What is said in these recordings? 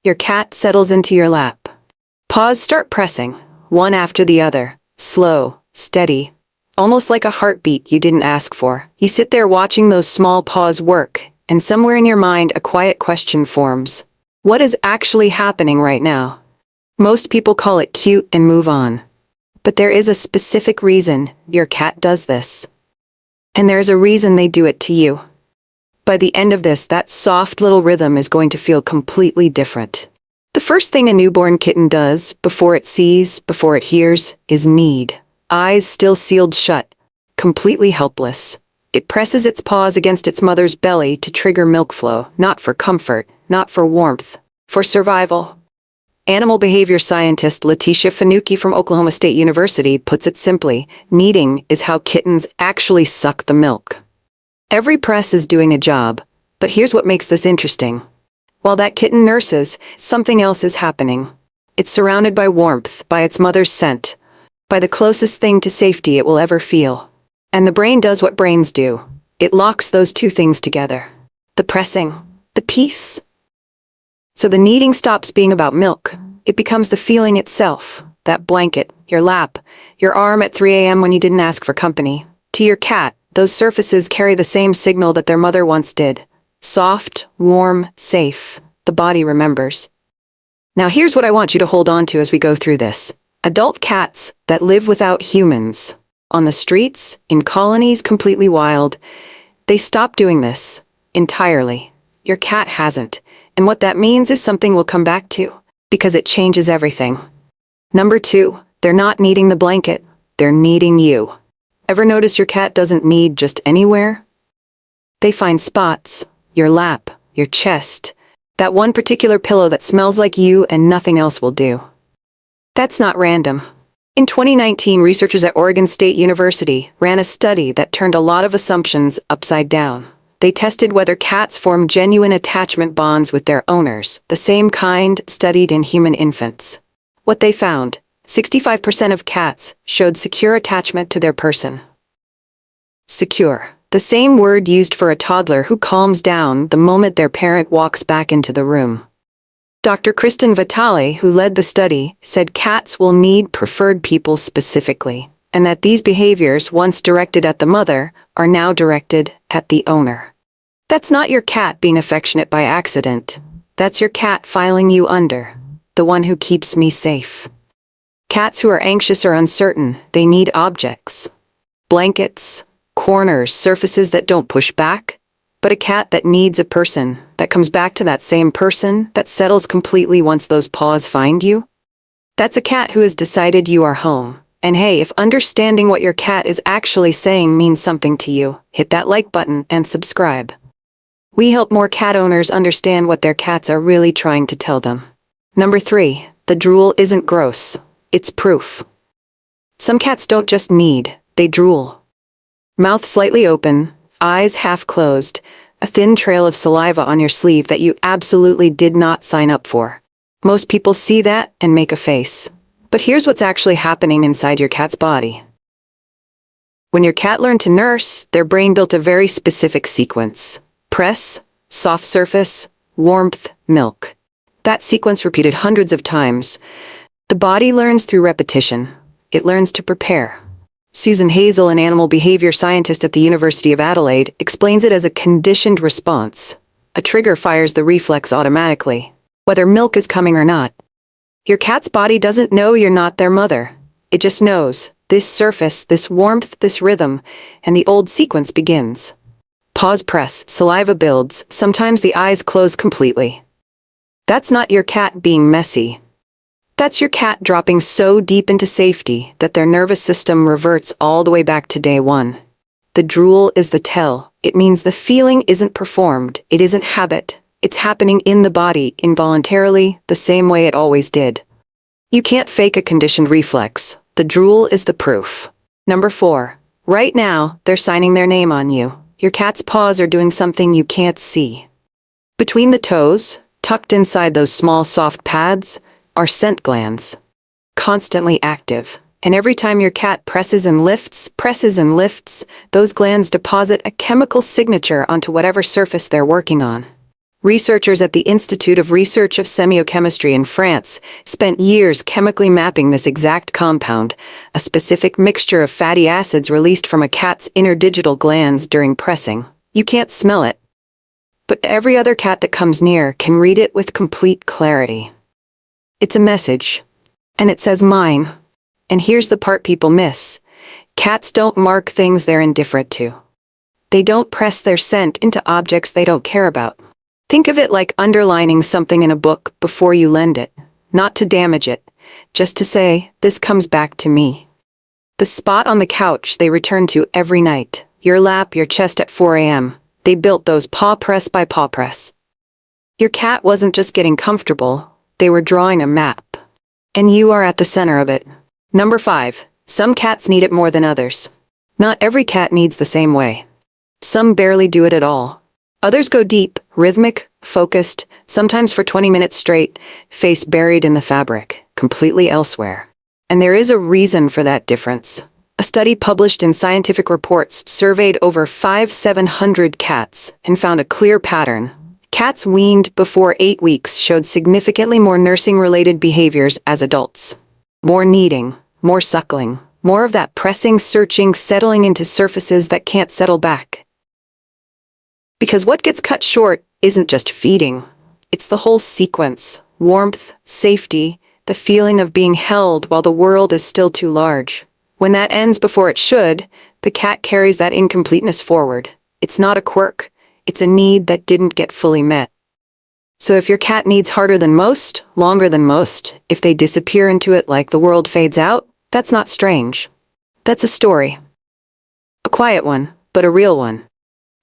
Your cat settles into your lap. Paws start pressing, one after the other, slow, steady, almost like a heartbeat you didn't ask for. You sit there watching those small paws work, and somewhere in your mind a quiet question forms. What is actually happening right now? Most people call it cute and move on. But there is a specific reason your cat does this. And there's a reason they do it to you. By the end of this, that soft little rhythm is going to feel completely different. The first thing a newborn kitten does, before it sees, before it hears, is knead. Eyes still sealed shut, completely helpless. It presses its paws against its mother's belly to trigger milk flow, not for comfort, not for warmth, for survival. Animal behavior scientist Letitia Fanucchi from Oklahoma State University puts it simply, kneading is how kittens actually suck the milk. Every press is doing a job, but here's what makes this interesting. While that kitten nurses, something else is happening. It's surrounded by warmth, by its mother's scent, by the closest thing to safety it will ever feel. And the brain does what brains do. It locks those two things together. The pressing, the peace. So the kneading stops being about milk. It becomes the feeling itself, that blanket, your lap, your arm at 3 a.m. when you didn't ask for company. To your cat, those surfaces carry the same signal that their mother once did. Soft, warm, safe. The body remembers. Now here's what I want you to hold on to as we go through this. Adult cats that live without humans, on the streets, in colonies completely wild, they stop doing this entirely. Your cat hasn't. And what that means is something we'll come back to, because it changes everything. Number 2, they're not kneading the blanket, they're kneading you. Ever notice your cat doesn't knead just anywhere? They find spots, your lap, your chest, that one particular pillow that smells like you and nothing else will do. That's not random. In 2019, researchers at Oregon State University ran a study that turned a lot of assumptions upside down. They tested whether cats form genuine attachment bonds with their owners, the same kind studied in human infants. What they found, 65% of cats showed secure attachment to their person. Secure, the same word used for a toddler who calms down the moment their parent walks back into the room. Dr. Kristen Vitale, who led the study, said cats will need preferred people specifically, and that these behaviors, once directed at the mother, are now directed at the owner. That's not your cat being affectionate by accident. That's your cat filing you under, the one who keeps me safe. Cats who are anxious or uncertain, they need objects. Blankets, corners, surfaces that don't push back. But a cat that needs a person, that comes back to that same person, that settles completely once those paws find you, that's a cat who has decided you are home. And hey, if understanding what your cat is actually saying means something to you, hit that like button and subscribe. We help more cat owners understand what their cats are really trying to tell them. Number 3, the drool isn't gross. It's proof. Some cats don't just knead, they drool. Mouth slightly open, eyes half closed, a thin trail of saliva on your sleeve that you absolutely did not sign up for. Most people see that and make a face. But here's what's actually happening inside your cat's body. When your cat learned to nurse, their brain built a very specific sequence. Press, soft surface, warmth, milk. That sequence repeated hundreds of times. The body learns through repetition. It learns to prepare. Susan Hazel, an animal behavior scientist at the University of Adelaide, explains it as a conditioned response. A trigger fires the reflex automatically, whether milk is coming or not. Your cat's body doesn't know you're not their mother. It just knows, this surface, this warmth, this rhythm, and the old sequence begins. Paws press, saliva builds, sometimes the eyes close completely. That's not your cat being messy. That's your cat dropping so deep into safety that their nervous system reverts all the way back to day one. The drool is the tell. It means the feeling isn't performed, it isn't habit. It's happening in the body, involuntarily, the same way it always did. You can't fake a conditioned reflex. The drool is the proof. Number 4. Right now, they're signing their name on you. Your cat's paws are doing something you can't see. Between the toes, tucked inside those small soft pads, are scent glands. Constantly active. And every time your cat presses and lifts, those glands deposit a chemical signature onto whatever surface they're working on. Researchers at the Institute of Research of Semiochemistry in France spent years chemically mapping this exact compound, a specific mixture of fatty acids released from a cat's interdigital glands during pressing. You can't smell it, but every other cat that comes near can read it with complete clarity. It's a message, and it says mine. And here's the part people miss. Cats don't mark things they're indifferent to. They don't press their scent into objects they don't care about. Think of it like underlining something in a book before you lend it, not to damage it, just to say, this comes back to me. The spot on the couch they return to every night, your lap, your chest at 4 a.m., they built those paw press by paw press. Your cat wasn't just getting comfortable, they were drawing a map. And you are at the center of it. Number 5. Some cats need it more than others. Not every cat needs the same way. Some barely do it at all. Others go deep, rhythmic, focused, sometimes for 20 minutes straight, face buried in the fabric, completely elsewhere. And there is a reason for that difference. A study published in Scientific Reports surveyed over 700 cats and found a clear pattern. Cats weaned before 8 weeks showed significantly more nursing-related behaviors as adults. More kneading, more suckling, more of that pressing, searching, settling into surfaces that can't settle back. Because what gets cut short isn't just feeding. It's the whole sequence: warmth, safety, the feeling of being held while the world is still too large. When that ends before it should, the cat carries that incompleteness forward. It's not a quirk. It's a need that didn't get fully met. So if your cat needs harder than most, longer than most, if they disappear into it like the world fades out, that's not strange. That's a story. A quiet one, but a real one.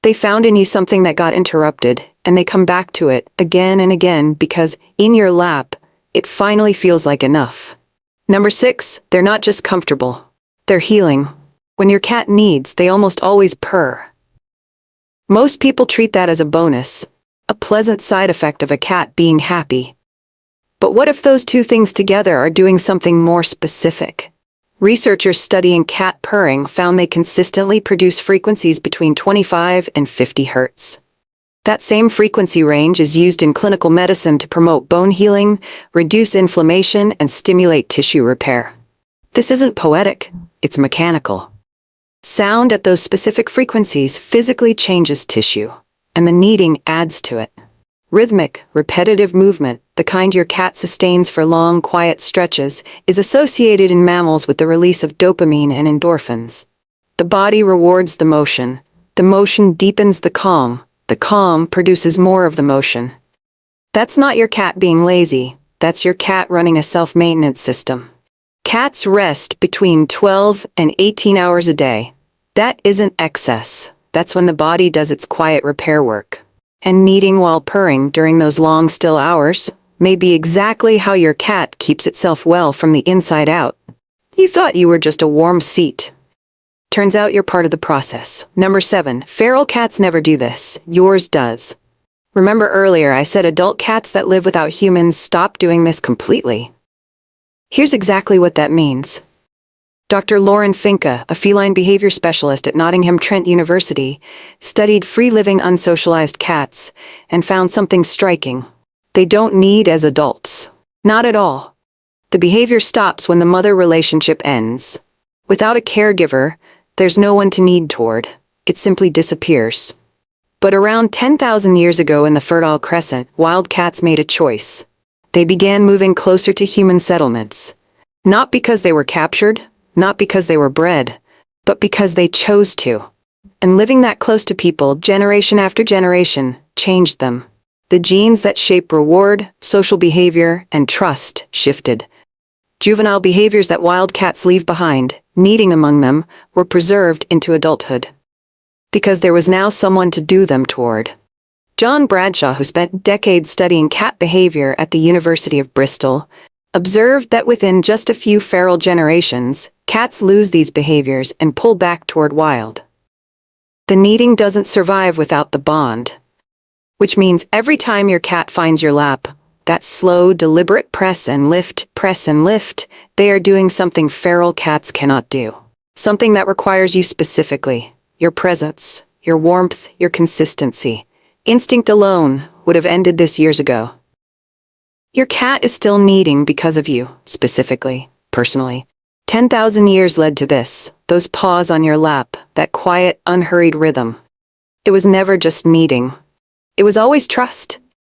They found in you something that got interrupted, and they come back to it again and again because, in your lap, it finally feels like enough. Number 6, they're not just comfortable. They're healing. When your cat needs, they almost always purr. Most people treat that as a bonus, a pleasant side effect of a cat being happy. But what if those two things together are doing something more specific? Researchers studying cat purring found they consistently produce frequencies between 25 and 50 hertz. That same frequency range is used in clinical medicine to promote bone healing, reduce inflammation, and stimulate tissue repair. This isn't poetic, it's mechanical. Sound at those specific frequencies physically changes tissue, and the kneading adds to it. Rhythmic, repetitive movement, the kind your cat sustains for long, quiet stretches, is associated in mammals with the release of dopamine and endorphins. The body rewards the motion deepens the calm produces more of the motion. That's not your cat being lazy, that's your cat running a self-maintenance system. Cats rest between 12 and 18 hours a day. That isn't excess, that's when the body does its quiet repair work. And kneading while purring during those long, still hours may be exactly how your cat keeps itself well from the inside out. You thought you were just a warm seat. Turns out you're part of the process. Number 7, feral cats never do this. Yours does. Remember earlier I said adult cats that live without humans stop doing this completely? Here's exactly what that means. Dr. Lauren Finca, a feline behavior specialist at Nottingham Trent University, studied free-living unsocialized cats and found something striking. They don't need as adults. Not at all. The behavior stops when the mother relationship ends. Without a caregiver, there's no one to need toward. It simply disappears. But around 10,000 years ago in the Fertile Crescent, wild cats made a choice. They began moving closer to human settlements. Not because they were captured, not because they were bred, but because they chose to. And living that close to people, generation after generation, changed them. The genes that shape reward, social behavior, and trust shifted. Juvenile behaviors that wild cats leave behind, kneading among them, were preserved into adulthood. Because there was now someone to do them toward. John Bradshaw, who spent decades studying cat behavior at the University of Bristol, observed that within just a few feral generations, cats lose these behaviors and pull back toward wild. The kneading doesn't survive without the bond. Which means every time your cat finds your lap, that slow, deliberate press and lift, they are doing something feral cats cannot do. Something that requires you specifically, your presence, your warmth, your consistency. Instinct alone would have ended this years ago. Your cat is still kneading because of you, specifically, personally. 10,000 years led to this, those paws on your lap, that quiet, unhurried rhythm. It was never just kneading. It was always trust.